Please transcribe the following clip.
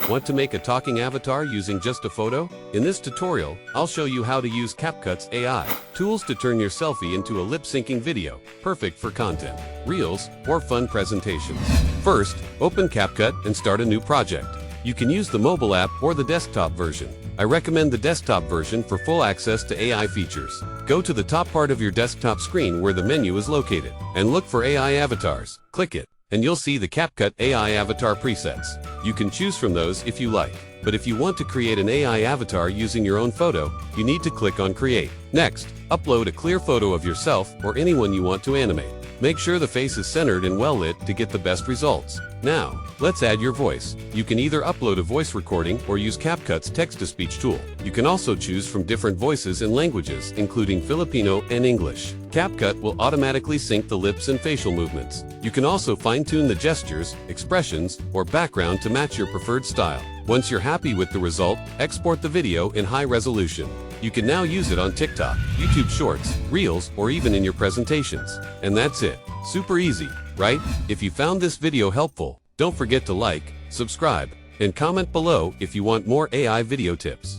Want to make a talking avatar using just a photo? In this tutorial, I'll show you how to use CapCut's AI tools to turn your selfie into a lip-syncing video, perfect for content, reels, or fun presentations. First, open CapCut and start a new project. You can use the mobile app or the desktop version. I recommend the desktop version for full access to AI features. Go to the top part of your desktop screen where the menu is located, and look for AI avatars. Click it, and you'll see the CapCut AI avatar presets. You can choose from those if you like, but if you want to create an AI avatar using your own photo, you need to click on Create. Next, upload a clear photo of yourself or anyone you want to animate. Make sure the face is centered and well lit to get the best results. Now, let's add your voice. You can either upload a voice recording or use CapCut's text-to-speech tool. You can also choose from different voices and languages, including Filipino and English. CapCut will automatically sync the lips and facial movements. You can also fine-tune the gestures, expressions, or background to match your preferred style. Once you're happy with the result, export the video in high resolution. You can now use it on TikTok, YouTube Shorts, Reels, or even in your presentations. And that's it. Super easy, right? If you found this video helpful, don't forget to like, subscribe, and comment below if you want more AI video tips.